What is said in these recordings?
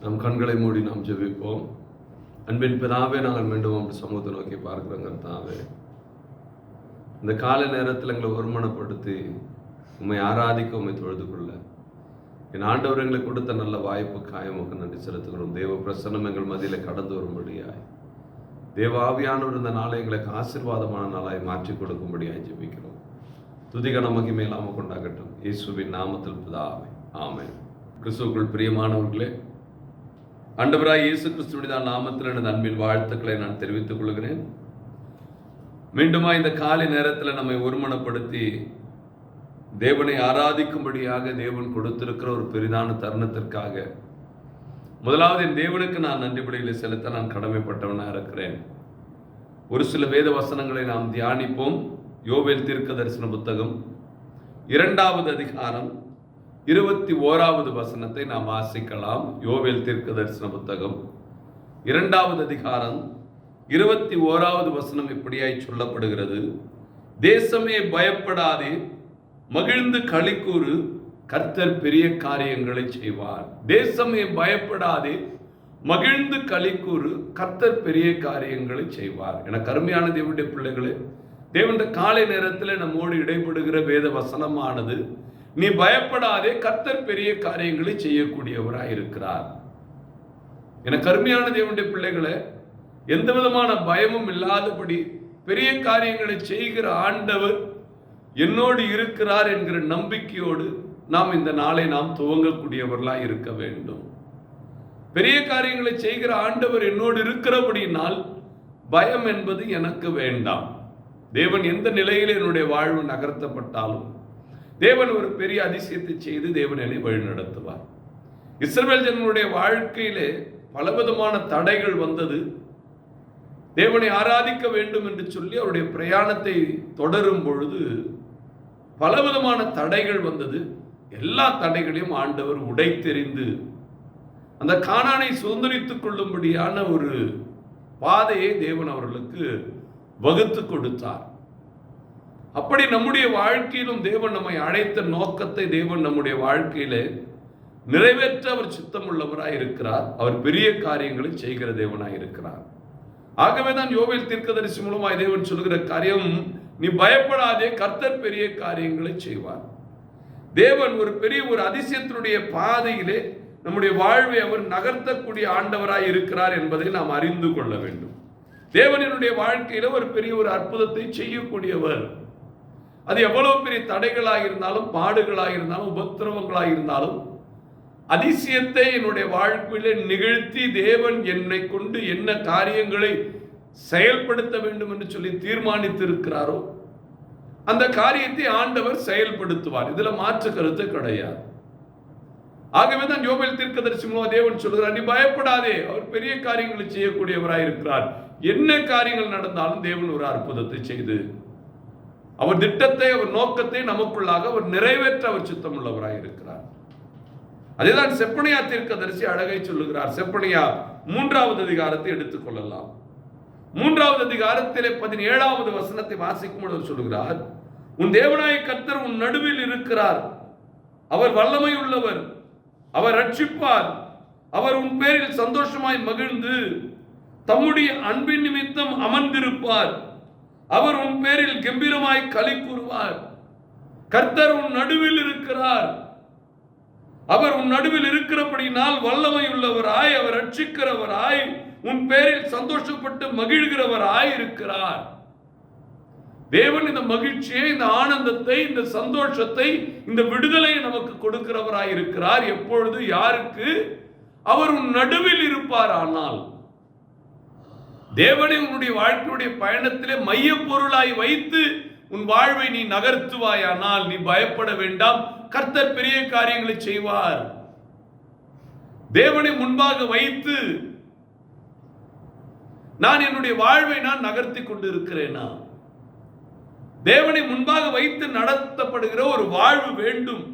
நம் கண்களை மூடி நாம் ஜெபிப்போம். அன்பின் பிதாவே, நாங்கள் மீண்டும் உங்கள் சமூகத்தை நோக்கி பார்க்கிறோங்க. கர்த்தாவே, இந்த காலை நேரத்தில் எங்களை ஒருமனப்படுத்தி உம்மை ஆராதிக்க, உம்மை தொழுது கொள்ள என் ஆண்டவர் எங்களுக்கு கொடுத்த நல்ல வாய்ப்புக்காக உமக்கு நன்றி செலுத்துகிறோம். தேவ பிரசன்னம் எங்கள் மத்தியில் கடந்து வரும்படியாய், தேவ ஆவியானவர் இந்த நாளை எங்களுக்கு ஆசீர்வாதமான நாளாய் மாற்றி கொடுக்கும்படியாய் ஜெபிக்கிறோம். துதிகன மகிமை இல்லாமல் கொண்டாகட்டும். இயேசுவின் நாமத்தில் பிதாவே, ஆமென். கிறிஸ்துவுக்குள் பிரியமானவர்களே, ஆண்டவராய் இயேசு கிறிஸ்துவின் நாமத்தில் எனது அன்பின் வாழ்த்துக்களை நான் தெரிவித்துக் கொள்கிறேன். மீண்டுமா இந்த காலை நேரத்தில் நம்மை ஒருமனப்படுத்தி தேவனை ஆராதிக்கும்படியாக தேவன் கொடுத்திருக்கிற ஒரு பெரிதான தருணத்திற்காக முதலாவது என் தேவனுக்கு நான் நன்றி பலிகளை செலுத்த நான் கடமைப்பட்டவனாக இருக்கிறேன். ஒரு சில வேத வசனங்களை நாம் தியானிப்போம். யோவேல் தீர்க்க தரிசன புத்தகம் 2வது அதிகாரம் 21வது வசனத்தை நாம் வாசிக்கலாம். யோவேல் தீர்க்க தரிசன புத்தகம் 2வது அதிகாரம் 21வது வசனம் இப்படியாய் சொல்லப்படுகிறது: தேசமே பயப்படாதே, மகிழ்ந்து களிக்கூறு, கர்த்தர் பெரிய காரியங்களை செய்வார். தேசமே பயப்படாதே, மகிழ்ந்து களிக்கூறு, கர்த்தர் பெரிய காரியங்களை செய்வார். என கருமையான தேவனுடைய பிள்ளைகளே, தேவனுடைய காலை நேரத்தில் நம்மோடு இடைப்படுகிற வேத வசனமானது, நீ பயப்படாதே, கர்த்தர் பெரிய காரியங்களை செய்யக்கூடியவராய் இருக்கிறார். என கருமையான தேவனுடைய பிள்ளைகளே, எந்த விதமான பயமும் இல்லாதபடி பெரிய காரியங்களை செய்கிற ஆண்டவர் என்னோடு இருக்கிறார் என்கிற நம்பிக்கையோடு நாம் இந்த நாளை நாம் துவங்கக்கூடியவர்களாய் இருக்க வேண்டும். பெரிய காரியங்களை செய்கிற ஆண்டவர் என்னோடு இருக்கிறபடினால் பயம் என்பது எனக்கு வேண்டாம். தேவன் எந்த நிலையில் என்னுடைய வாழ்வு நகர்த்தப்பட்டாலும் தேவன் ஒரு பெரிய அதிசயத்தை செய்து தேவன் என்னை வழிநடத்துவார். இஸ்ரவேல் ஜனங்களுடைய வாழ்க்கையிலே பலவிதமான தடைகள் வந்தது. தேவனை ஆராதிக்க வேண்டும் என்று சொல்லி அவருடைய பிரயாணத்தை தொடரும் பொழுது பலவிதமான தடைகள் வந்தது. எல்லா தடைகளையும் ஆண்டவர் உடைத்தெறிந்து அந்த கானானை சுதந்திரித்துக் கொள்ளும்படியான ஒரு பாதையை தேவன் அவர்களுக்கு வகுத்து கொடுத்தார். அப்படி நம்முடைய வாழ்க்கையிலும் தேவன் நம்மை அழைத்த நோக்கத்தை தேவன் நம்முடைய வாழ்க்கையிலே நிறைவேற்ற அவர் சித்தமுள்ளவராய் இருக்கிறார். அவர் பெரிய காரியங்களை செய்கிற தேவனாய் இருக்கிறார். ஆகவேதான் யோவேல் தீர்க்கதரிசி மூலமாய் தேவன் சொல்கிற காரியம், நீ பயப்படாதே, கர்த்தர் பெரிய காரியங்களை செய்வார். தேவன் ஒரு பெரிய ஒரு அதிசயத்தினுடைய பாதையிலே நம்முடைய வாழ்வை அவர் நகர்த்தக்கூடிய ஆண்டவராய் இருக்கிறார் என்பதை நாம் அறிந்து கொள்ள வேண்டும். தேவனுடைய வாழ்க்கையில ஒரு பெரிய ஒரு அற்புதத்தை செய்யக்கூடியவர். அது எவ்வளவு பெரிய தடைகளாக இருந்தாலும், பாடுகளாக இருந்தாலும், உபத்திரவங்களாக இருந்தாலும், அதிசயத்தை என்னுடைய வாழ்க்கையிலே நிகழ்த்தி தேவன் என்னை கொண்டு என்ன காரியங்களை செயல்படுத்த வேண்டும் என்று சொல்லி தீர்மானித்து இருக்கிறாரோ அந்த காரியத்தை ஆண்டவர் செயல்படுத்துவார். இதுல மாற்று கருத்து கிடையாது. ஆகவே தான் யோவேல் தீர்க்கதரிசி மூலம் தேவன் சொல்கிறார், நீ பயப்படாதே, அவர் பெரிய காரியங்களை செய்யக்கூடியவராய் இருக்கிறார். என்ன காரியங்கள் நடந்தாலும் தேவன் ஒரு அற்புதத்தை செய்து அவர் திட்டத்தை, அவர் நோக்கத்தை நமக்குள்ளாக அவர் நிறைவேற்ற அவர் சித்தம் உள்ளவராய் இருக்கிறார். அதேதான் செப்பனியா தீர்க்கதரிசி அழகை சொல்லுகிறார். செப்பனியா 3வது அதிகாரத்தை எடுத்துக் கொள்ளலாம். 3வது அதிகாரத்திலே 17வது வசனத்தை வாசிக்கும் பொழுது சொல்லுகிறார், உன் தேவனாய கர்த்தர் உன் நடுவில் இருக்கிறார், அவர் வல்லமை உள்ளவர், அவர் ரட்சிப்பார், அவர் உன் பேரில் சந்தோஷமாய் மகிழ்ந்து தம்முடைய அன்பின் நிமித்தம் அமர்ந்திருப்பார், அவர் உன் பேரில் கம்பீரமாய் களி கூறுவார். கர்த்தர் உன் நடுவில் இருக்கிறார். அவர் உன் நடுவில் இருக்கிறபடினால் வல்லமை உள்ளவராய், அவர் ரட்சிக்கிறவராய், உன் பேரில் சந்தோஷப்பட்டு மகிழ்கிறவராய் இருக்கிறார். தேவன் இந்த மகிழ்ச்சியை, இந்த ஆனந்தத்தை, இந்த சந்தோஷத்தை, இந்த விடுதலையை நமக்கு கொடுக்கிறவராய் இருக்கிறார். எப்பொழுது? யாருக்கு? அவர் உன் நடுவில் இருப்பார். ஆனால் தேவனை உன்னுடைய வாழ்க்கையுடைய பயணத்திலே மைய பொருளாய் வைத்து உன் வாழ்வை நீ நகர்த்துவாயானால் நீ பயப்பட வேண்டாம், கர்த்தர் பெரிய காரியங்களை செய்வார். தேவனை முன்பாக வைத்து நான் என்னுடைய வாழ்வை நான் நகர்த்தி கொண்டு இருக்கிறேனா? தேவனை முன்பாக வைத்து நடத்தப்படுகிற ஒரு வாழ்வு வேண்டும்.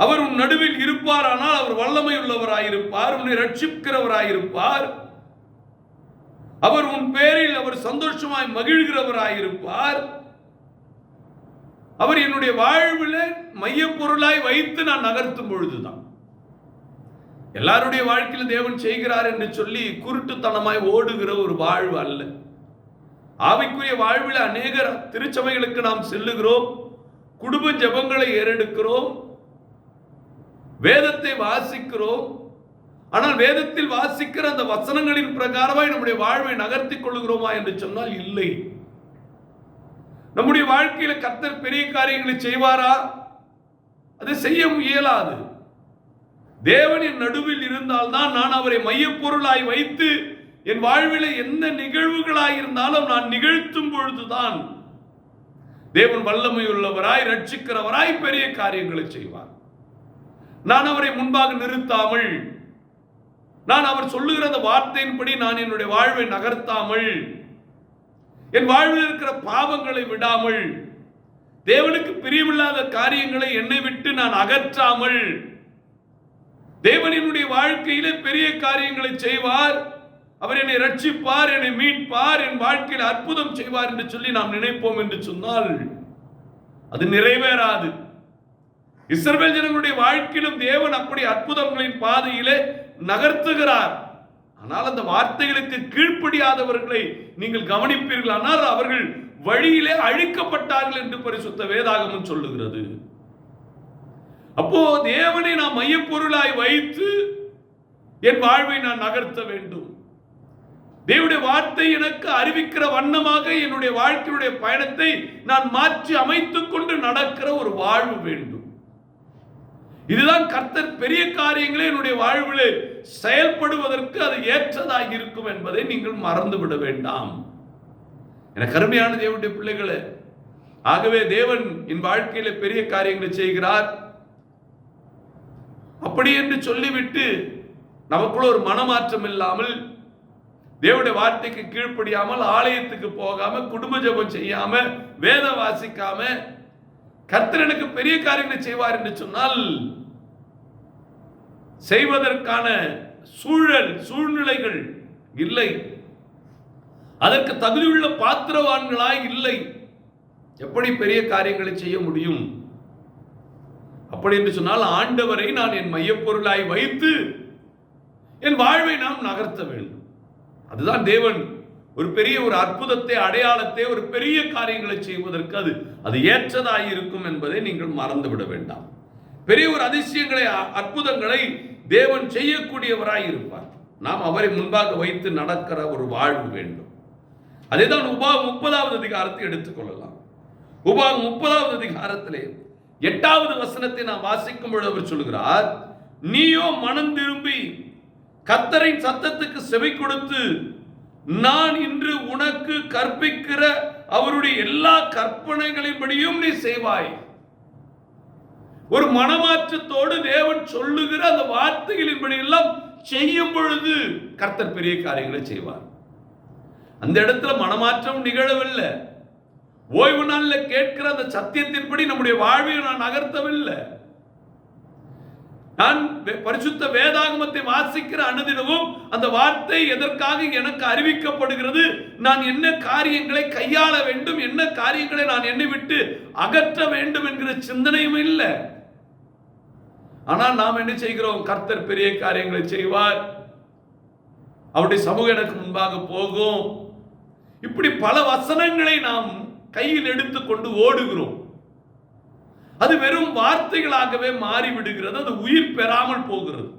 அவர் உன் நடுவில் இருப்பார். ஆனால் அவர் வல்லமை உள்ளவராயிருப்பார், உன்னை ரட்சிக்கிறவராயிருப்பார், அவர் உன் பேரில் அவர் சந்தோஷமாய் மகிழ்கிறவராயிருப்பார். அவர் என்னுடைய வாழ்வில் மைய பொருளாய் வைத்து நான் நகர்த்தும் பொழுதுதான் எல்லாருடைய வாழ்க்கையில் தேவன் செய்கிறார் என்று சொல்லி குருட்டுத்தனமாய் ஓடுகிற ஒரு வாழ்வு அல்ல. ஆவிக்குரிய வாழ்வில் அநேகர் திருச்சபைகளுக்கு நாம் செல்லுகிறோம், குடும்ப ஜெபங்களை ஏறெடுக்கிறோம், வேதத்தை வாசிக்கிறோம். ஆனால் வேதத்தில் வாசிக்கிற அந்த வசனங்களின் பிரகாரமாய் நம்முடைய வாழ்வை நகர்த்தி கொள்ளுகிறோமா என்று சொன்னால் இல்லை. நம்முடைய வாழ்க்கையில கர்த்தர் பெரிய காரியங்களை செய்வாரா? அதை செய்ய இயலாது. தேவனின் நடுவில் இருந்தால்தான் நான் அவரை மையப்பொருளாய் வைத்து என் வாழ்வில் எந்த நிகழ்வுகளாய் இருந்தாலும் நான் நிகழ்த்தும் பொழுதுதான் தேவன் வல்லமையுள்ளவராய் ரட்சிக்கிறவராய் பெரிய காரியங்களை செய்வார். நான் அவரை முன்பாக நிறுத்தாமல், நான் அவர் சொல்லுகிற அந்த வார்த்தையின்படி நான் என்னுடைய வாழ்வை நகர்த்தாமல், என் வாழ்வில் இருக்கிற பாவங்களை விடாமல், தேவனுக்கு பிரியமில்லாத காரியங்களை என்னை விட்டு நான் அகற்றாமல், தேவன் என்னுடைய வாழ்க்கையிலே பெரிய காரியங்களை செய்வார், அவர் என்னை ரட்சிப்பார், என்னை மீட்பார், என் வாழ்க்கையில் அற்புதம் செய்வார் என்று சொல்லி நாம் நினைப்போம் என்று சொன்னால் அது நிறைவேறாது. இஸ்ரவேல் ஜனங்களுடைய வாழ்க்கையிலும் தேவன் அப்படி அற்புதங்களின் பாதையிலே நகர்த்துகிறார். ஆனால் அந்த வார்த்தைகளுக்கு கீழ்ப்படியாதவர்களை நீங்கள் கவனிப்பீர்கள், ஆனால் அவர்கள் வழியிலே அழிக்கப்பட்டார்கள் என்று பரிசுத்த வேதாகமம் சொல்லுகிறது. அப்போ தேவனை நான் மையப்பொருளாய் வைத்து என் வாழ்வை நான் நகர்த்த வேண்டும். தேவனுடைய வார்த்தை எனக்கு அறிவிக்கிற வண்ணமாக என்னுடைய வாழ்க்கையுடைய பயணத்தை நான் மாற்றி அமைத்துக் கொண்டு நடக்கிற ஒரு வாழ்வு வேண்டும். இதுதான் கர்த்தர் பெரிய காரியங்களை என்னுடைய வாழ்வில் செயல்படுவதற்கு அது ஏற்றதாக இருக்கும் என்பதை நீங்கள் மறந்துவிட வேண்டாம். எனக்கு அருமையான தேவனுடைய பிள்ளைகளே, ஆகவே தேவன் என் வாழ்க்கையில பெரிய காரியங்களை செய்கிறார் அப்படி என்று சொல்லிவிட்டு நமக்குள்ள ஒரு மனமாற்றம் இல்லாமல், தேவனுடைய வார்த்தைக்கு கீழ்ப்படியாமல், ஆலயத்துக்கு போகாம, குடும்ப ஜெபம் செய்யாம, வேதம் வாசிக்காம கர்த்தர் எனக்கு பெரிய காரியங்களை செய்வார் என்று சொன்னால் செய்வதற்கான சூழ்நிலைகள் இல்லை, அதற்கு தகுதியுள்ள பாத்திரவான்களாய் இல்லை. எப்படி பெரிய காரியங்களை செய்ய முடியும்? அப்படி என்று சொன்னால் ஆண்டவரை நான் என் மையப்பொருளாய் வைத்து என் வாழ்வை நாம் நகர்த்த வேண்டும். அதுதான் தேவன் ஒரு பெரிய ஒரு அற்புதத்தை, அடையாளத்தை, ஒரு பெரிய காரியங்களை செய்வதற்கு அது ஏற்றதாக இருக்கும் என்பதை நீங்கள் மறந்துவிட வேண்டாம். பெரிய ஒரு அதிசயங்களை, அற்புதங்களை தேவன் செய்யக்கூடியவராய் இருப்பார். நாம் அவரை முன்பாக வைத்து நடக்கிற ஒரு வாழ்வு வேண்டும். அதேதான் உபாகம் 30வது அதிகாரத்தை எடுத்துக்கொள்ளலாம். உபாகம் 30வது அதிகாரத்திலே 8வது வசனத்தை நாம் வாசிக்கும் பொழுது அவர் சொல்கிறார், நீயோ மனம் திரும்பி கர்த்தரின் சத்தத்துக்கு செவி கொடுத்து நான் இன்று உனக்கு கற்பிக்கிற அவருடைய எல்லா கற்பனைகளின்படியும் நீ செய்வாய். ஒரு மனமாற்றத்தோடு தேவன் சொல்லுகிற அந்த வார்த்தைகளின்படி எல்லாம் செய்யும் பொழுது கர்த்தர் பெரிய காரியங்களை செய்வார். அந்த இடத்துல மனமாற்றம் நிகழவில்லை. ஓய்வு நாளில் கேட்கிற அந்த சத்தியத்தின்படி நம்முடைய வாழ்வை நான் நகர்த்தவில்லை. நான் பரிசுத்த வேதாகமத்தை வாசிக்கிற அனுதினமும் அந்த வார்த்தை எதற்காக எனக்கு அறிவிக்கப்படுகிறது, நான் என்ன காரியங்களை கையாள வேண்டும், என்ன காரியங்களை நான் என்னை விட்டு அகற்ற வேண்டும் என்கிற சிந்தனையும் இல்லை. ஆனால் நாம் என்ன செய்கிறோம்? கர்த்தர் பெரிய காரியங்களை செய்வார், அவருடைய சமூகம் எனக்கு முன்பாக போகும், இப்படி பல வசனங்களை நாம் கையில் எடுத்துக்கொண்டு ஓடுகிறோம். அது வெறும் வார்த்தைகளாகவே மாறிவிடுகிறது. அது உயிர் பெறாமல் போகிறது.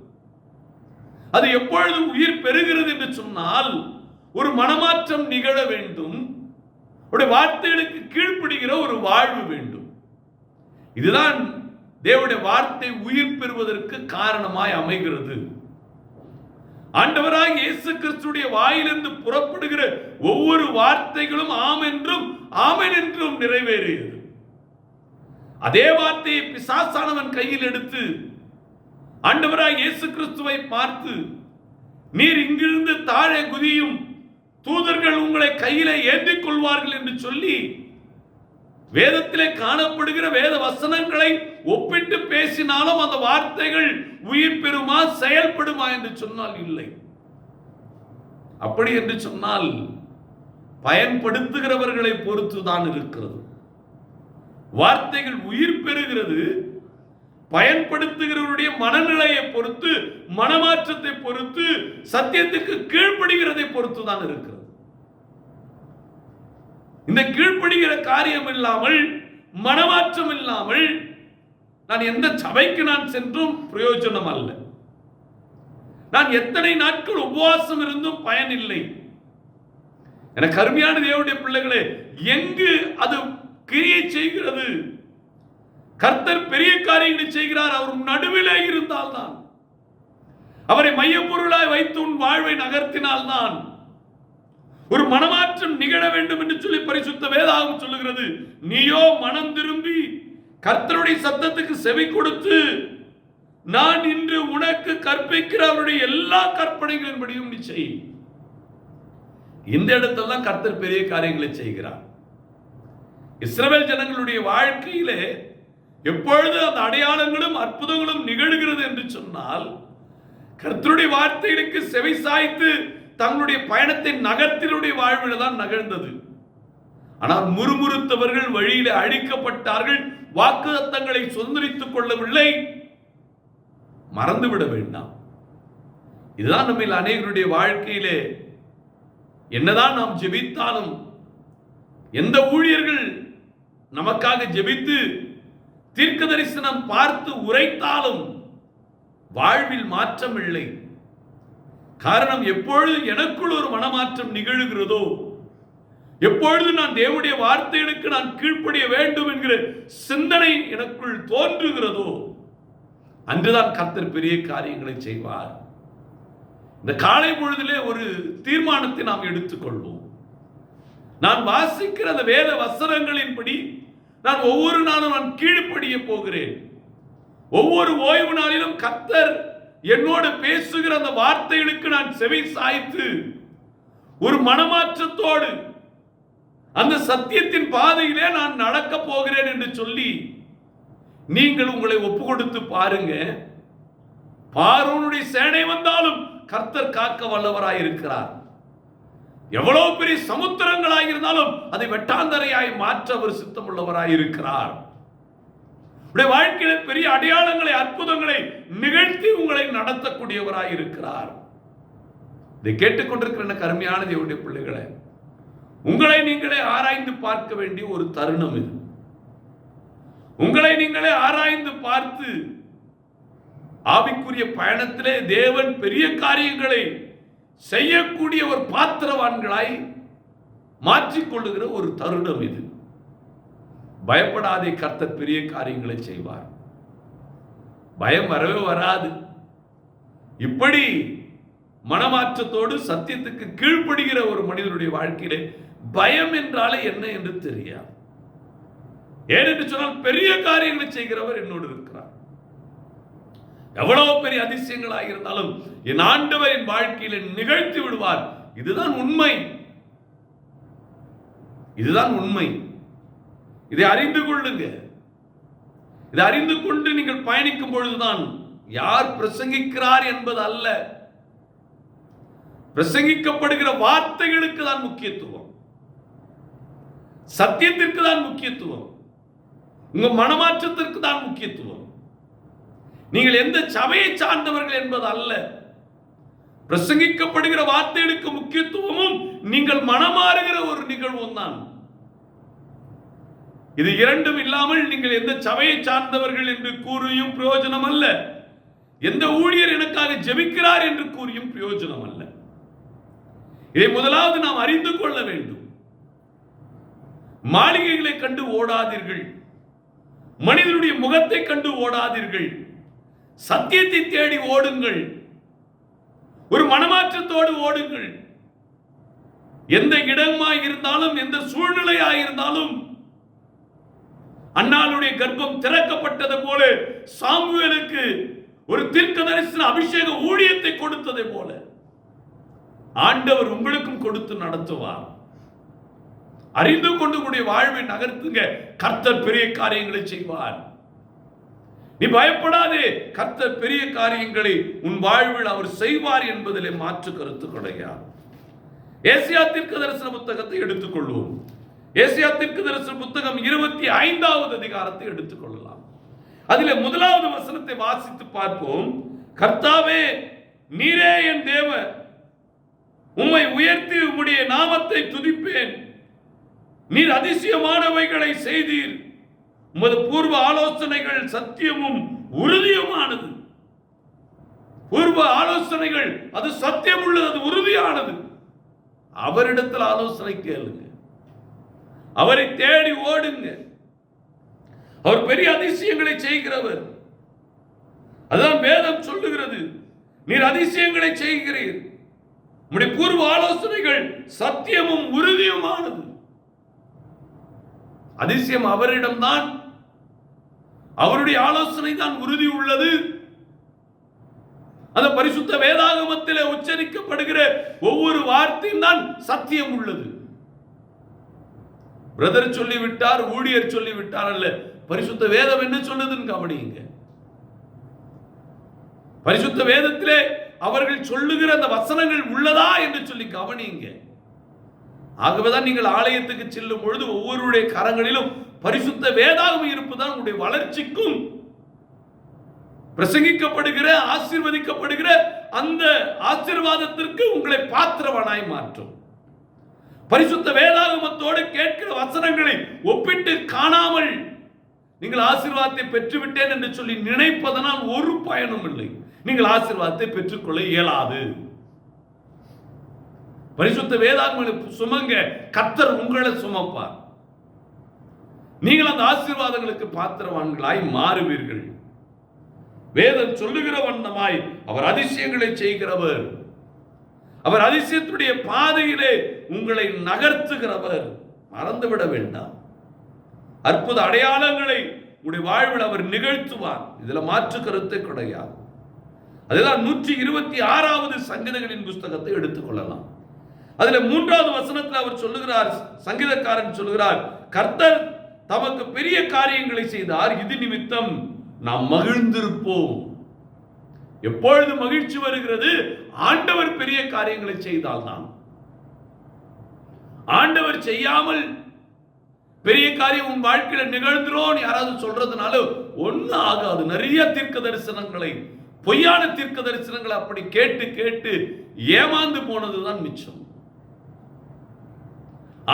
அது எப்பொழுதும் உயிர் பெறுகிறது என்று சொன்னால் ஒரு மனமாற்றம் நிகழ வேண்டும், ஒரு வார்த்தைகளுக்கு கீழ்ப்படுகிற ஒரு வாழ்வு வேண்டும். இதுதான் தேவனுடைய வார்த்தை உயிர் பெறுவதற்கு காரணமாய் அமைகிறது. ஆண்டவராக இயேசு கிறிஸ்துடைய வாயிலிருந்து புறப்படுகிற ஒவ்வொரு வார்த்தைகளும் ஆம் என்றும் ஆமென் என்றும் நிறைவேறியது. அதே வார்த்தையை பிசாசானவன் கையில் எடுத்து ஆண்டவராக இயேசு கிறிஸ்துவை பார்த்து, நீர் இங்கிருந்து தாழே குதியும், தூதர்கள் உங்களை கையிலே ஏந்திக் கொள்வார்கள் என்று சொல்லி வேதத்திலே காணப்படுகிற வேத வசனங்களை ஒப்பிட்டு பேசினாலும் அந்த வார்த்தைகள் உயிர் பெறுமா, செயல்படுமா என்று சொன்னால் இல்லை. அப்படி என்று சொன்னால் பயன்படுத்துகிறவர்களை பொறுத்துதான் இருக்கிறது. வார்த்தைகள் உயிர் பெறுகிறது, பயன்படுத்துகிறவருடைய மனநிலையை பொறுத்து, மனமாற்றத்தை பொறுத்து, சத்தியத்துக்கு கீழ்ப்படுகிறதை பொறுத்து தான் இருக்கிறது. இந்த கீழ்ப்படுகிற காரியம் இல்லாமல், மனமாற்றம் இல்லாமல் நான் எந்த சபைக்கு நான் சென்றும் பிரயோஜனம் அல்ல. நான் எத்தனை நாட்கள் உபவாசம் இருந்தும் பயனில்லை. எனக்கு அருமையான தேவனுடைய பிள்ளைகளே, எங்கு அது கிரியை செய்கிறது? கர்த்தர் பெரிய காரியங்களை செய்கிறார். அவர் நடுவிலே இருந்தால்தான், அவரை மையப்பொருளாய் வைத்து உன் வாழ்வை நகர்த்தினால்தான் ஒரு மனமாற்றம் நிகழ வேண்டும் என்று சொல்லி பரிசுத்த வேதாகம் சொல்லுகிறது. நீயோ மனம் திரும்பி கர்த்தருடைய சத்தத்துக்கு செவி கொடுத்து, நான் இன்று உனக்கு கற்பிக்கிற அவருடைய எல்லா கற்பனைகளின்படியும் நீ செய். இந்த இடத்துல தான் கர்த்தர் பெரிய காரியங்களை செய்கிறார். இஸ்ரவேல் ஜனங்களுடைய வாழ்க்கையிலே எப்பொழுது அந்த அடையாளங்களும் அற்புதங்களும் நிகழ்கிறது என்று சொன்னால், கர்த்தருடைய வார்த்தைகளுக்கு செவி சாய்த்து தங்களுடைய பயணத்தை நகர்த்தினுடைய வாழ்வில் தான் நகர்ந்தது. ஆனால் முறுமுறுத்தவர்கள் வழியில அழிக்கப்பட்டார்கள். வாக்குத்தத்தங்களை சுதந்திரித்துக் கொள்ளவில்லை. மறந்துவிட வேண்டாம். இதுதான் நம்ம அநேகருடைய வாழ்க்கையிலே என்னதான் நாம் ஜெபித்தாலும், எந்த ஊழியர்கள் நமக்காக ஜெபித்து தீர்க்க தரிசனம் பார்த்து உரைத்தாலும் வாழ்வில் மாற்றம் இல்லை. காரணம், எப்பொழுது எனக்குள் ஒரு மனமாற்றம் நிகழ்கிறதோ, எப்பொழுது நான் தேவனுடைய வார்த்தைகளுக்கு நான் கீழ்ப்படிய வேண்டும் என்கிற சிந்தனை எனக்குள் தோன்றுகிறதோ, அன்றுதான் கர்த்தர் பெரிய காரியங்களை செய்வார். இந்த காலை பொழுதிலே ஒரு தீர்மானத்தை நாம் எடுத்துக்கொள்வோம். நான் வாசிக்கிற அந்த வேத வசனங்களின்படி நான் ஒவ்வொரு நாளும் நான் கீழ்ப்படிய போகிறேன். ஒவ்வொரு ஓய்வு நாளிலும் கர்த்தர் என்னோடு பேசுகிற அந்த வார்த்தைகளுக்கு நான் செவி சாய்த்து ஒரு மனமாற்றத்தோடு அந்த சத்தியத்தின் பாதையிலே நான் நடக்க போகிறேன் என்று சொல்லி நீங்கள் உங்களை ஒப்பு கொடுத்து பாருங்க. பார்வோனுடைய சேனை வந்தாலும் கர்த்தர் காக்க வல்லவராய் இருக்கிறார். எவ்வளவு பெரிய சமுத்திரங்களாய் இருந்தாலும் அதை வெட்டாந்தரையாய் மாற்ற அவர் சித்தம் உள்ளவராய் இருக்கிறார். வாழ்க்கையில பெரிய அடையாளங்களை, அற்புதங்களை நிகழ்த்தி உங்களை நடத்தக்கூடியவராய் இருக்கிறார். இதை கேட்டுக்கொண்டிருக்கிற எனக்கு அருமையான தேவனுடைய பிள்ளைகளை, உங்களை நீங்களே ஆராய்ந்து பார்க்க வேண்டிய ஒரு தருணம் இது. உங்களை நீங்களே ஆராய்ந்து பார்த்து ஆவிக்குரிய பயணத்திலே தேவன் பெரிய காரியங்களை செய்யக்கூடிய ஒரு பாத்திரவான்களாய் மாற்றிக்கொள்ளுகிற ஒரு தருணம் இது. பயப்படாதே, கர்த்தர் பெரிய காரியங்களை செய்வார். பயம் வரவே வராது. இப்படி மனமாற்றத்தோடு சத்தியத்துக்கு கீழ்ப்படுகிற ஒரு மனிதனுடைய வாழ்க்கையிலே பயம் என்றாலே என்ன என்று தெரியாது. ஏனென்று சொன்னால் பெரிய காரியங்களை செய்கிறவர் என்னோடு இருக்கிறார். எவ்வளவு பெரிய அதிசயங்களாக இருந்தாலும் என் ஆண்டவர் என் வாழ்க்கையில நிகழ்த்தி விடுவார். இதுதான் உண்மை. இதுதான் உண்மை. இதை அறிந்து கொள்ளுங்க. இதை அறிந்து கொண்டு நீங்கள் பயணிக்கும் பொழுதுதான் யார் பிரசங்கிக்கிறார் என்பது அல்ல, பிரசங்கிக்கப்படுகிற வார்த்தைகளுக்கு தான் முக்கியத்துவம், சத்தியத்திற்கு தான் முக்கியத்துவம், உங்க மனமாற்றத்திற்கு தான் முக்கியத்துவம். நீங்கள் எந்த சபையை சார்ந்தவர்கள் என்பது அல்ல. பிரசங்கிக்கப்படுகிற வார்த்தைகளுக்கு முக்கியத்துவமும் நீங்கள் மனமாறுகிற ஒரு நிகழ்வும் தான். இது இரண்டும் இல்லாமல் நீங்கள் எந்த சபையை சார்ந்தவர்கள் என்று கூறியும் பிரயோஜனம் அல்ல, எந்த ஊழியர் எனக்காக ஜெபிக்கிறார் என்று கூறியும் பிரயோஜனம் அல்ல. இதை முதலாவது நாம் அறிந்து கொள்ள வேண்டும். மாளிகைகளை கண்டு ஓடாதீர்கள், மனிதனுடைய முகத்தை கண்டு ஓடாதீர்கள், சத்தியத்தை தேடி ஓடுங்கள், ஒரு மனமாற்றத்தோடு ஓடுங்கள். எந்த இடமாய் இருந்தாலும், எந்த சூழ்நிலையாய் இருந்தாலும், அன்னாளுடைய கர்ப்பம் திறக்கப்பட்டது போல சாமுவேலுக்கு ஒரு தீர்க்கதரிசன அபிஷேக ஊழியத்தை கொடுத்ததை போல ஆண்டவர் உங்களுக்கும் கொடுத்து நடத்துவார். அறிந்து கொண்டு உங்களுடைய வாழ்வை நகர்த்துங்க. கர்த்தர் பெரிய காரியங்களை செய்வார். நீ பயப்படாதே, கர்த்தர் பெரிய காரியங்களை உன் வாழ்வில் அவர் செய்வார் என்பதிலே மாற்று கருத்து கிடையாது. ஏசாயா தீர்க்கதரிசன புத்தகத்தை எடுத்துக்கொள்வோம். ஏசாயா தீர்க்கதரிசன புத்தகம் 25வது அதிகாரத்தை எடுத்துக்கொள்ளலாம். அதிலே முதலாவது வசனத்தை வாசித்து பார்ப்போம். கர்த்தாவே, நீரே என் தேவன், உம்மை உயர்த்தி உம்முடைய நாமத்தை துதிப்பேன். நீர் அதிசயமானவைகளை செய்தீர். உமது பூர்வ ஆலோசனைகள் சத்தியமும் உறுதியுமானது. பூர்வ ஆலோசனைகள் அது சத்தியம் உள்ளது, அது உறுதியானது. அவரிடத்தில் ஆலோசனை கேளுங்க, அவரை தேடி ஓடுங்க. அவர் பெரிய அதிசயங்களை செய்கிறவர். அதான் வேதம் சொல்லுகிறது, நீர் அதிசயங்களை செய்கிறீர். உம்முடைய பூர்வ ஆலோசனைகள் சத்தியமும் உறுதியுமானது. அதிசயம் அவரிடம்தான், அவருடைய ஆலோசனை தான் உறுதி உள்ளது. அந்த பரிசுத்த வேதாகமத்திலே உச்சரிக்கப்படுகிற ஒவ்வொரு வார்த்தையும் தான் சத்தியம் உள்ளது. பிரதர் சொல்லிவிட்டார், ஊழியர் சொல்லிவிட்டார் அல்ல, பரிசுத்த வேதம் என்ன சொல்லுதுன்னு கவனியுங்க. பரிசுத்த வேதத்திலே அவர்கள் சொல்லுகிற அந்த வசனங்கள் உள்ளதா என்று சொல்லி கவனியுங்க. ஆகவேதான் நீங்கள் ஆலயத்துக்கு செல்லும் பொழுது ஒவ்வொருடைய கரங்களிலும் பரிசுத்த வேதாகமம் இருப்பதுதான் உங்களுடைய வளர்ச்சிக்கும் பிரசங்கிக்கப்படுகிற ஆசீர்வதிக்கப்படுகிற அந்த ஆசீர்வாதத்திற்கு உங்களை பாத்திரவனாய் மாற்றும். பரிசுத்த வேதாகமத்தோடு கேட்கிற வசனங்களை ஒப்பிட்டு காணாமல் நீங்கள் ஆசீர்வாதத்தை பெற்றுவிட்டேன் என்று சொல்லி நினைப்பதனால் ஒரு பயனும் இல்லை. நீங்கள் ஆசீர்வாதத்தை பெற்றுக்கொள்ள இயலாது. பரிசுத்த வேதாகமத்தை சுமங்க, கர்த்தர் உங்களை சுமப்பார். நீங்கள் அந்த ஆசீர்வாதங்களுக்கு பாத்திரவான்களாய் மாறுவீர்கள். வேதம் சொல்லுகிற வண்ணமாய் அவர் அதிசயங்களை செய்கிறவர். அவர் அதிசயத்துடைய பாதையிலே உங்களை நகர்த்துகிறவர். மறந்துவிட வேண்டாம். அற்புத அடையாளங்களை உங்களுடைய வாழ்வில் அவர் நிகழ்த்துவார். இதுல மாற்று கருத்தை கிடையாது. அதுதான் 126வது சங்கீதங்களின் புஸ்தகத்தை எடுத்துக்கொள்ளலாம். அதுல 3வது வசனத்தில் அவர் சொல்லுகிறார், சங்கீதக்காரன் சொல்லுகிறார், கர்த்தர் தமக்கு பெரிய காரியங்களை செய்தார், இது நிமித்தம் நாம் மகிழ்ந்திருப்போம். எப்பொழுது மகிழ்ச்சி வருகிறது? ஆண்டவர் பெரிய காரியங்களை செய்தால்தான். ஆண்டவர் செய்யாமல் பெரிய காரியம் உன் வாழ்க்கையில நிகழ்ந்துரும் யாராவது சொல்றதுனால ஒன்னும் ஆகாது. நிறைய தீர்க்க தரிசனங்களை, பொய்யான தீர்க்க தரிசனங்களை அப்படி கேட்டு கேட்டு ஏமாந்து போனதுதான் மிச்சம்.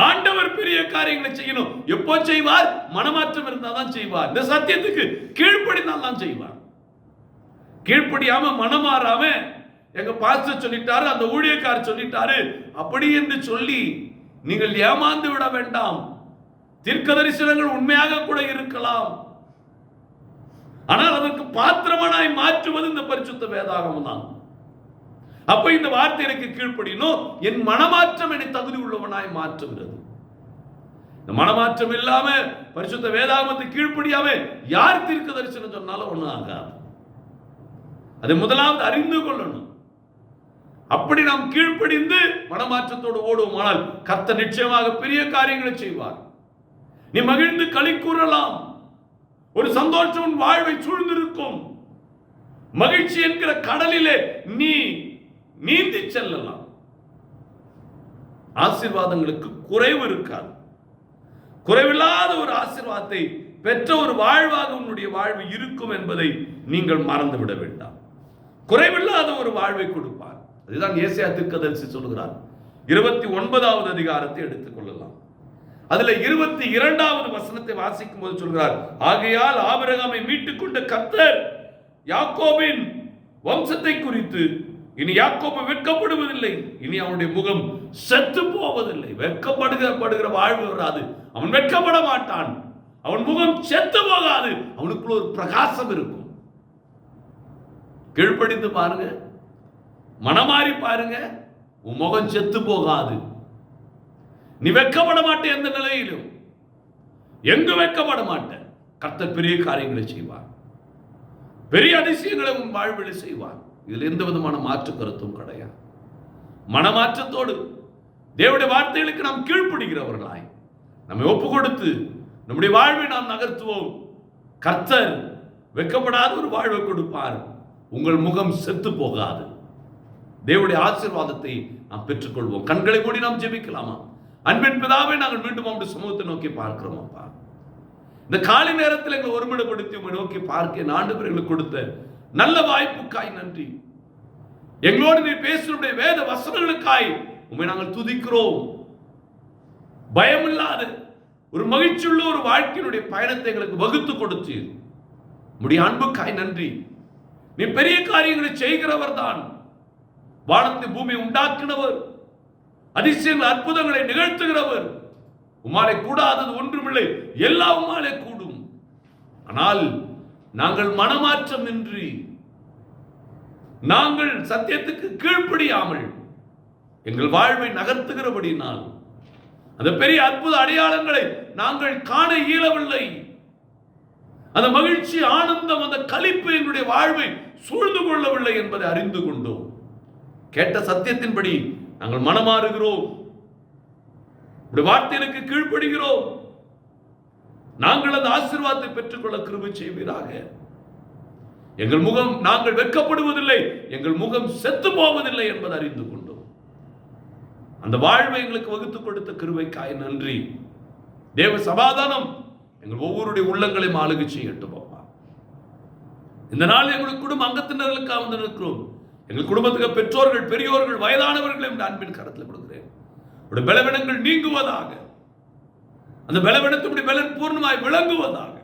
ஆண்டவர் பெரிய காரியங்களை செய்யணும். எப்போ செய்வார்? மனமாற்றம் இருந்தால்தான் செய்வார். இந்த சத்தியத்துக்கு கீழ்ப்படினால் தான் செய்வார். கீழ்ப்படியாம மனமாறாம எங்க பாஸ்டர் சொல்லிட்டாரு, அந்த ஊழியக்காரர் சொல்லிட்டாரு அப்படி என்று சொல்லி நீங்கள் ஏமாந்து விட வேண்டாம். தீர்க்க தரிசனங்கள் உண்மையாக கூட இருக்கலாம், ஆனால் அதற்கு பாத்திரமானாய் மாற்றுவது இந்த பரிசுத்த வேதாகமம் தான். அப்ப இந்த வார்த்தை எனக்கு கீழ்ப்படினோம், என் மனமாற்றம் என்னை தகுதி உள்ளவனாய் மாற்றுகிறது. இந்த மனமாற்றம் இல்லாம பரிசுத்த வேதாகமத்தை கீழ்ப்படியாம யார் தீர்க்க தரிசனம் சொன்னாலும் ஒண்ணும் ஆகாது. அதை முதலாவது அறிந்து கொள்ளணும். அப்படி நாம் கீழ்ப்படிந்து மனமாற்றத்தோடு ஓடுவோமானால் கர்த்தர் நிச்சயமாக பெரிய காரியங்களை செய்வார். நீ மகிழ்ந்து களி கூறலாம். ஒரு சந்தோஷம் வாழ்வை சூழ்ந்திருக்கும். மகிழ்ச்சி என்கிற கடலிலே நீ நீந்தி செல்லலாம். ஆசீர்வாதங்களுக்கு குறைவு இருக்காது. குறைவில்லாத ஒரு ஆசீர்வாதத்தை பெற்ற ஒரு வாழ்வாக உன்னுடைய வாழ்வு இருக்கும் என்பதை நீங்கள் மறந்துவிட வேண்டாம். குறைவில்லாத ஒரு வாழ்வை கொடுப்பார். அதுதான் ஏசாயா தீர்க்கதரிசி சொல்கிறார். 29வது அதிகாரத்தை எடுத்துக் கொள்ளலாம். அதுல 22வது வசனத்தை வாசிக்கும் போது சொல்கிறார், ஆகையால் ஆபிரகாமை மீட்டுக் கொண்ட கர்த்தர் யாக்கோபின் வம்சத்தை குறித்து இனி யாக்கோபு வெட்கப்படுவதில்லை, இனி அவனுடைய முகம் செத்து போவதில்லை. வெட்கப்படுகிற வாழ்வு வராது. அவன் வெட்கப்பட மாட்டான். அவன் முகம் செத்து போகாது. அவனுக்குள்ள ஒரு பிரகாசம் இருக்கும். கீழ்ப்படிந்து பாருங்க, மனமாறி பாருங்க, உன் முகம் செத்து போகாது. நீ வெட்கப்பட மாட்டே. எந்த நிலையிலும் எங்கு வெட்கப்பட மாட்டேன். கர்த்தர் பெரிய காரியங்களை செய்வார். பெரிய அதிசயங்களை உன் வாழ்வில் செய்வார். இதில் எந்த விதமான மாற்று கருத்தும் கிடையாது. மனமாற்றத்தோடு தேவனுடைய வார்த்தைகளுக்கு நாம் கீழ்ப்படுகிறவர்களாய் நம்மை ஒப்பு கொடுத்து நம்முடைய வாழ்வை நாம் நகர்த்துவோம். கர்த்தர் வெட்கப்படாத ஒரு வாழ்வை கொடுப்பார். உங்கள் முகம் செத்து போகாது. தேவனுடைய ஆசீர்வாதத்தை நாம் பெற்றுக்கொள்வோம். கண்களை மூடி நாம் ஜெபிக்கலாமா? அன்பின் பிதாவே, நாங்கள் மீண்டும் அவருடைய சமூகத்தை நோக்கி பார்க்கிறோம். அப்பா, இந்த காலை நேரத்தில் எங்களை ஒருமுறைப்படுத்தி உங்களை நோக்கி பார்க்க ஆண்டவர் எங்களுக்கு கொடுத்த நல்ல வாய்ப்புக்காய் நன்றி. எங்களோடு நீ பேசுடைய வேத வசனங்களுக்காய் உண்மை நாங்கள் துதிக்கிறோம். பயமில்லாத ஒரு மகிழ்ச்சியுள்ள ஒரு வாழ்க்கையினுடைய பயணத்தை எங்களுக்கு வகுத்து கொடுத்து உம்முடைய அன்புக்காய் நன்றி. நீ பெரிய காரியங்களை செய்கிறவர் தான். வானத்தை பூமி உண்டாக்கினவர், அதிசயங்கள் அற்புதங்களை நிகழ்த்துகிறவர். உம்மாலே கூடாதது ஒன்றுமில்லை, எல்லாம் உம்மாலே கூடும். ஆனால் நாங்கள் மனமாற்றம் இன்றி, நாங்கள் சத்தியத்துக்கு கீழ்ப்படியாமல் எங்கள் வாழ்வை நகர்த்துகிறபடினால் அந்த பெரிய அற்புத அடையாளங்களை நாங்கள் காண இயலவில்லை. அந்த மகிழ்ச்சி, ஆனந்தம், அந்த களிப்பு எங்களுடைய வாழ்வை சூழ்ந்து கொள்ளவில்லை என்பதை அறிந்து கொண்டோம். கேட்ட சத்தியத்தின்படி நாங்கள் மனமாறுகிறோம், வார்த்தைகளுக்கு கீழ்ப்படுகிறோம். நாங்கள் அந்த ஆசீர்வாதத்தை பெற்றுக்கொள்ள கிருபை செய்வீராக. எங்கள் முகம், நாங்கள் வெட்கப்படுவதில்லை, எங்கள் முகம் செத்து போவதில்லை என்பதை அறிந்து கொண்டோம். அந்த வாழ்வை எங்களுக்கு வகுத்து கொடுத்த கிருபைக்காய் நன்றி. தேவ சமாதானம் எங்கள் ஒவ்வொருடைய உள்ளங்களையும் ஆளுகை செய்யட்டும். அப்பா, இந்த நாள் எங்களுக்கு குடும்ப அங்கத்தினர்களுக்காக வந்து நிற்கிறோம். எங்கள் குடும்பத்துக்கு பெற்றோர்கள், பெரியோர்கள், வயதானவர்கள் அன்பின் கரத்தில் கொடுக்கிறேன். பலவீனங்கள் நீங்குவதாக, அந்த பலவீனத்துடைய பலன் பூர்ணமாய் விளங்குவதாக,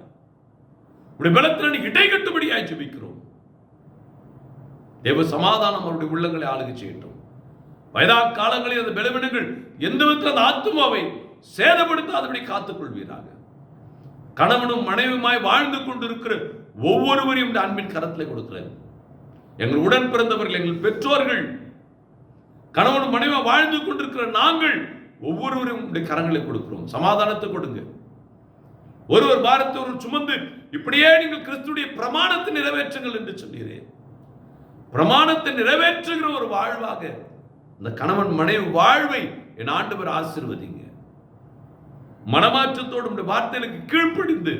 பலத்தில் இடை கட்டுபடியாய் ஜெபிக்கிறோம். தேவ சமாதானம் அவருடைய உள்ளங்களை ஆளுகை செய்யட்டும். வயதா காலங்களில் அந்த பலவீனங்கள் எந்த விதத்தில் அந்த ஆத்துமாவை சேதப்படுத்தாதபடி காத்துக் கொள்வீராக. கணவனும் மனைவியுமாய் வாழ்ந்து கொண்டிருக்கிற ஒவ்வொருவரையும் அன்பின் கரத்தில் கொடுக்கிறேன். எங்கள் உடன் பிறந்தவர்கள், எங்கள் பெற்றோர்கள், கணவனும் மனைவியாக வாழ்ந்து கொண்டிருக்கிற நாங்கள் ஒவ்வொருவரும் கரங்களை கொடுக்கிறோம். சமாதானத்தை கொடுங்க. ஒருவர் பாரத்தை ஒரு சுமந்து இப்படியே நீங்கள் கிறிஸ்துடைய பிரமாணத்தை நிறைவேற்றுங்கள் என்று சொன்னீரேன். பிரமாணத்தை நிறைவேற்றுகிற ஒரு வாழ்வாக இந்த கணவன் மனைவி வாழ்வை என் ஆண்டவர் ஆசீர்வதிங்க. மனமாற்றத்தோடு வார்த்தைகளுக்கு கீழ்ப்படிந்து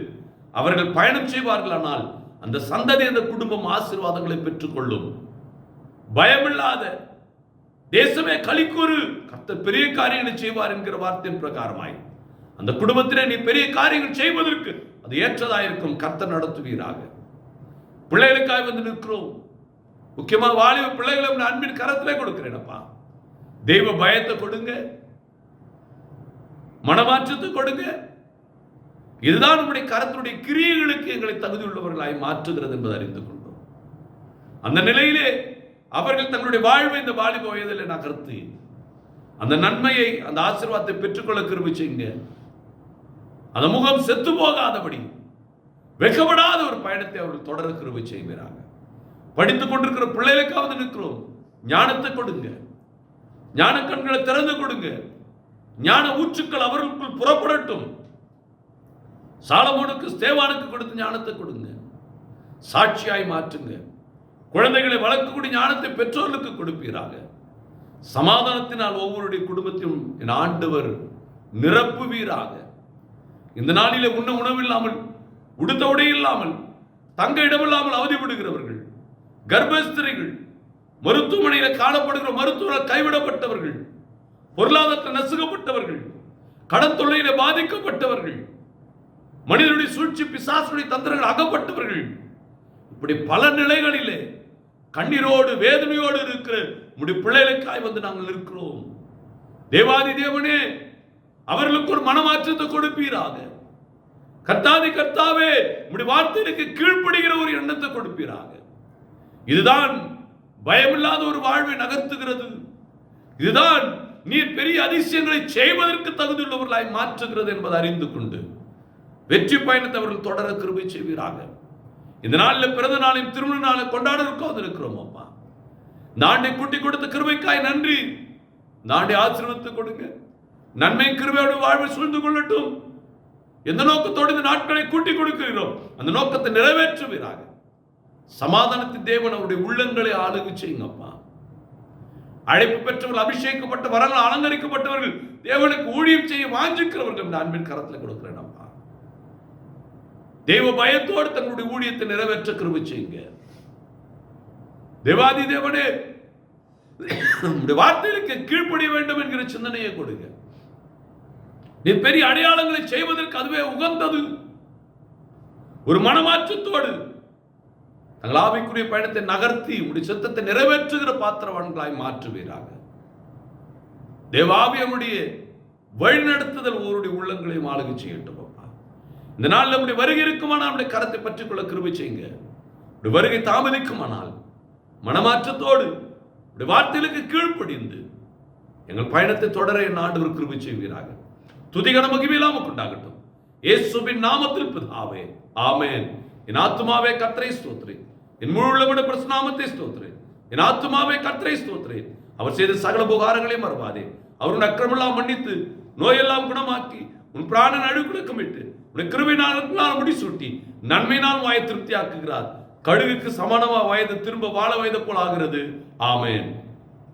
அவர்கள் பயணம் செய்வார்கள். ஆனால் அந்த சந்ததி, அந்த குடும்பம் ஆசீர்வாதங்களை பெற்றுக்கொள்ளும். பயமில்லாத தேசமே களிக்கூறு, கர்த்தர் பெரிய காரியங்களை செய்வார் என்கிற வார்த்தையின் பிரகாரமாய் அந்த குடும்பத்திலே நீ பெரிய காரியங்கள் செய்வதற்கு அது ஏற்றதாயிருக்கும். கர்த்தர் நடத்துவீராக. பிள்ளைகளுக்காக வந்து நிற்கிறோம். முக்கியமாக வாலிப பிள்ளைகளை அன்பின் கரத்திலே கொடுக்கிறேன். அப்பா, தெய்வ பயத்தை கொடுங்க, மனமாற்றத்தை கொடுங்க. இதுதான் நம்முடைய கரத்தினுடைய கிரியைகளுக்கு எங்களை தகுதியுள்ளவர்களாய் மாற்றுகிறது என்பதை அறிந்து கொண்டோம். அந்த நிலையிலே அவர்கள் தங்களுடைய வாழ்வை இந்த வாலிப வயதில் நகர்த்தி அந்த நன்மையை, அந்த ஆசீர்வாதத்தை பெற்றுக்கொள்ள கிருபை செய்யுங்க. அந்த முகம் செத்து போகாதபடி, வெட்கப்படாத ஒரு பயணத்தை அவர்கள் தொடர கிருபை செய்கிறாங்க. படித்துக் கொண்டிருக்கிற பிள்ளைகளுக்காவது நிற்கிறோம். ஞானத்தை கொடுங்க, ஞான கண்களை திறந்து கொடுங்க. ஞான ஊற்றுக்கள் அவர்களுக்குள் புறப்படட்டும். சாலமோனுக்கு, ஸ்தேவானுக்கு கொடுத்து ஞானத்தை கொடுங்க. சாட்சியாய் மாற்றுங்க. குழந்தைகளை வளர்க்கக்கூடிய ஞானத்தை பெற்றோர்களுக்கு கொடுப்பீராக. சமாதானத்தினால் ஒவ்வொருடைய குடும்பத்தையும் என் ஆண்டவர் நிரப்புவீராக. இந்த நாளிலே உண்ண உணவில்லாமல், உடுத்த உடை இல்லாமல், தங்க இடமில்லாமல் அவதிப்படுகிறவர்கள், கர்ப்பஸ்திரிகள், மருத்துவமனையில் காணப்படுகிற மருத்துவர்கள் கைவிடப்பட்டவர்கள், பொருளாதாரத்தில் நசுக்கப்பட்டவர்கள், கடன் தொல்லையில பாதிக்கப்பட்டவர்கள், மனிதனுடைய சூழ்ச்சி, பிசாசுடைய தந்திரங்கள் அகப்பட்டவர்கள், இப்படி பல நிலைகளிலே கண்ணீரோடு வேதனையோடு இருக்கிற உம்முடைய பிள்ளைகளுக்காய் வந்து நாங்கள் இருக்கிறோம். தேவாதி தேவனே, அவர்களுக்கு ஒரு மனமாற்றத்தை கொடுப்பீராக. கர்த்தாதி கர்த்தாவே, உம்முடைய வார்த்தைகளுக்கு கீழ்ப்படுகிற ஒரு எண்ணத்தை கொடுப்பீராக. இதுதான் பயமில்லாத ஒரு வாழ்வை நகர்த்துகிறது. இதுதான் நீர் பெரிய அதிசயங்களை செய்வதற்கு தகுதியுள்ளவர்களாய் மாற்றுகிறது என்பதை அறிந்து கொண்டு வெற்றி பயணத்தை அவர்கள் தொடர கிருபை செய்வீராக. இந்த நாளில் பிறந்த நாளையும் திருமண நாளை கொண்டாட இருக்கிறோம். அப்பா, இந்த ஆண்டை கூட்டி கொடுத்த கிருபைக்காய் நன்றி. இந்த ஆண்டை ஆசீர்வதித்து கொடுங்க. நன்மை கிருபையோடு வாழ்வை சூழ்ந்து கொள்ளட்டும். எந்த நோக்கத்தோடு இந்த நாட்களை கூட்டி கொடுக்கிறோம் அந்த நோக்கத்தை நிறைவேற்றுவீராக. சமாதானத்தின் தேவன் அவருடைய உள்ளங்களை ஆளுகை செய்யுங்கப்பா. அழைப்பு பெற்றவர்கள், அபிஷேகப்பட்ட வரங்கள், அலங்கரிக்கப்பட்டவர்கள், தேவனுக்கு ஊழியம் செய்ய வாஞ்சிக்கிறவர்கள் இந்த அன்பின் கரத்தில் கொடுக்கிறேன். அப்பா, தேவ பயத்தோடு தங்களுடைய ஊழியத்தை நிறைவேற்ற கிருபை செய்யுங்க. தேவாதி தேவனே, வார்த்தைகளுக்கு கீழ்ப்படிய வேண்டும் என்கிற சிந்தனையை கொடுங்க. நீ பெரிய அடையாளங்களை செய்வதற்கு அதுவே உகந்தது. ஒரு மனமாற்றத்தோடு தங்கள் ஆவிக்குரிய பயணத்தை நகர்த்தி உடைய சித்தத்தை நிறைவேற்றுகிற பாத்திரவான்களாய் மாற்றுவீராக. தேவாவி நம்முடைய வழிநடத்துதல் ஒருவருடைய உள்ளங்களையும் ஆளுகை செய்யட்டும். இந்த நாள் நம்முடைய வருகை இருக்குமானால் நம்முடைய கரத்தை பற்றிக் கொள்ள கிருபை செய்யுங்க. வருகை தாமதிக்குமானால் மனமாற்றத்தோடு வார்த்தைகளுக்கு கீழ்ப்படிந்து எங்கள் பயணத்தை தொடர என் ஆண்டவர் கிருபை செய்வீராக. துதிகன மகிமையில்லாம கொண்டாகட்டும். இயேசுவின் நாமத்தில் பிதாவே, ஆமென். என் ஆத்துமாவே கர்த்தரை ஸ்தோத்திரி, என் முழு உள்ளமுடைய பரிசுத்த நாமத்தை ஸ்தோத்திரி. என் ஆத்துமாவே கர்த்தரை ஸ்தோத்திரி. அவர் செய்த சகல உபகாரங்களையும் மறவாதே. அவருடைய அக்கிரமெல்லாம் மன்னித்து நோயெல்லாம் குணமாக்கி உன் பிராணன் அழுக்குலக்கமிட்டு உடைய கிருபையினால் முடிசூட்டி நன்மையினால் வாயை திருப்தி ஆக்குகிறார். கழுகுக்கு சமானமா வயது திரும்ப வாழ வயது போல் ஆகிறது. ஆமென்.